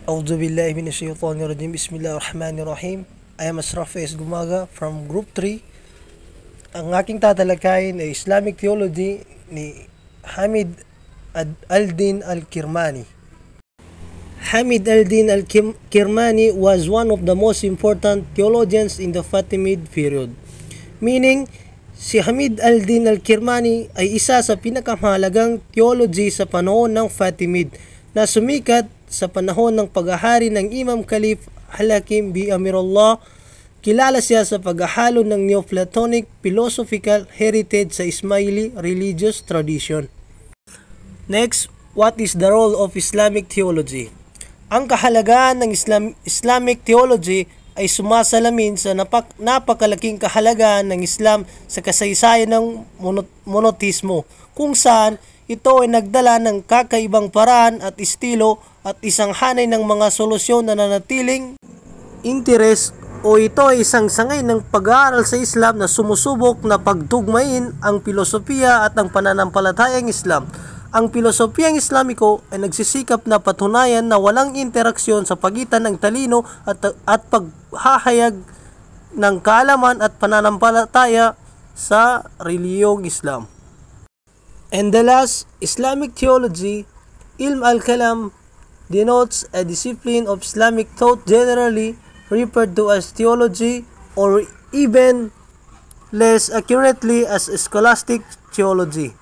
A'udzu billahi minasyaitonir rajim. Bismillahirrahmanirrahim. I am Ashraf S. Gumaga from Group 3. Ang aking tatalakayin ay Islamic Theology ni Hamid al-Din al-Kirmani. Hamid al-Din al-Kirmani was one of the most important theologians in the Fatimid period. Meaning, si Hamid al-Din al-Kirmani ay isa sa pinakamahalagang theology sa panahon ng Fatimid na sumikat sa panahon ng paghahari ng Imam Khalif Al-Hakim bi Amirullah. Kilala siya sa paghahalo ng Neoplatonic philosophical heritage sa Ismaili religious tradition. Next, what is the role of Islamic theology? Ang kahalagahan ng Islamic theology ay sumasalamin sa napakalaking kahalagahan ng Islam sa kasaysayan ng monotismo, kung saan ito ay nagdala ng kakaibang paraan at estilo at isang hanay ng mga solusyon na nanatiling interes, o ito ay isang sangay ng pag-aaral sa Islam na sumusubok na pagtugmain ang filosofiya at ang pananampalatayang Islam. Ang filosofiyang Islamiko ay nagsisikap na patunayan na walang interaksyon sa pagitan ng talino at paghahayag ng kaalaman at pananampalataya sa reliyong Islam. And the last, Islamic theology, Ilm al-Kalam, denotes a discipline of Islamic thought generally referred to as theology, or even less accurately as scholastic theology.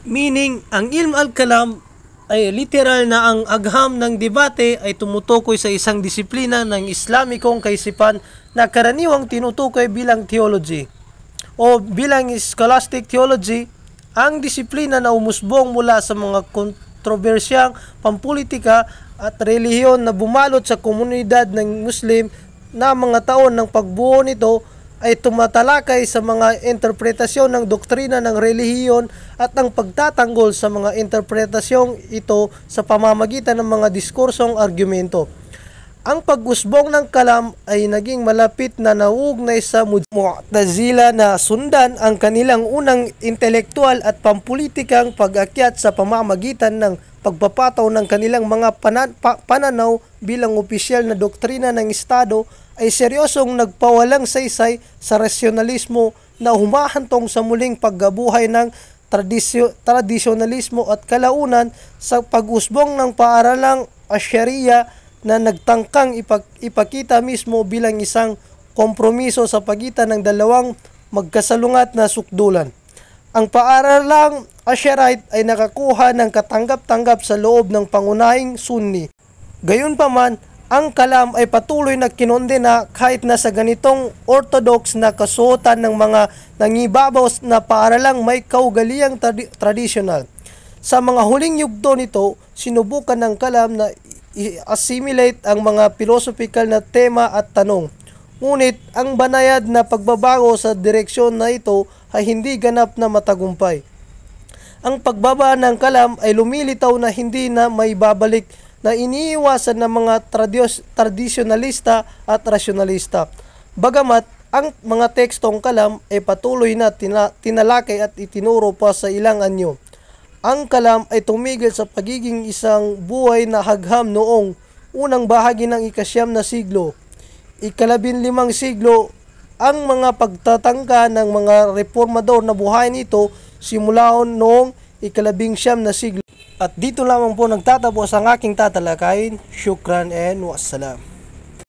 Meaning, ang Ilm al-Kalam ay literal na ang agham ng debate ay tumutukoy sa isang disiplina ng Islamikong kaisipan na karaniwang tinutukoy bilang theology o bilang scholastic theology. Ang disiplina na umusbong mula sa mga kontrobersyang pampolitika at relihiyon na bumalot sa komunidad ng Muslim na mga taon ng pagbuo nito ay tumatalakay sa mga interpretasyon ng doktrina ng relihiyon at ang pagtatanggol sa mga interpretasyong ito sa pamamagitan ng mga diskursong argumento. Ang pag-usbong ng kalam ay naging malapit na nauugnay sa Mu'tazila na sundan ang kanilang unang intelektual at pampulitikang pag-akyat sa pamamagitan ng pagpapataw ng kanilang mga pananaw bilang opisyal na doktrina ng Estado ay seryosong nagpawalang saysay sa rasyonalismo na humahantong sa muling paggabuhay ng tradisyonalismo at kalaunan sa pag-usbong ng paaralang Asyariya na nagtangkang ipakita mismo bilang isang kompromiso sa pagitan ng dalawang magkasalungat na sukdulan. Ang paaralang Asyarite ay nakakuha ng katanggap-tanggap sa loob ng pangunahing Sunni. Gayunpaman, ang kalam ay patuloy na kinondena kahit na sa ganitong orthodox na kasuotan ng mga nangibabaw na paaralang may kaugaliang traditional. Sa mga huling yugto nito, sinubukan ng kalam na i-assimilate ang mga philosophical na tema at tanong. Ngunit ang banayad na pagbabago sa direksyon na ito ay hindi ganap na matagumpay. Ang pagbaba ng kalam ay lumilitaw na hindi na may babalik na iniiwasan ng mga tradisyonalista at rasyonalista. Bagamat ang mga tekstong kalam ay patuloy na tinalakay at itinuro pa sa ilang anyo. Ang kalam ay tumigil sa pagiging isang buhay na hagham noong unang bahagi ng ika-9 na siglo. Ika-15 siglo, ang mga pagtatangka ng mga reformador na buhayin ito simula noong ika-19 na siglo. At dito lamang po nagtatapos ang aking tatalakayin. Shukran and wassalam.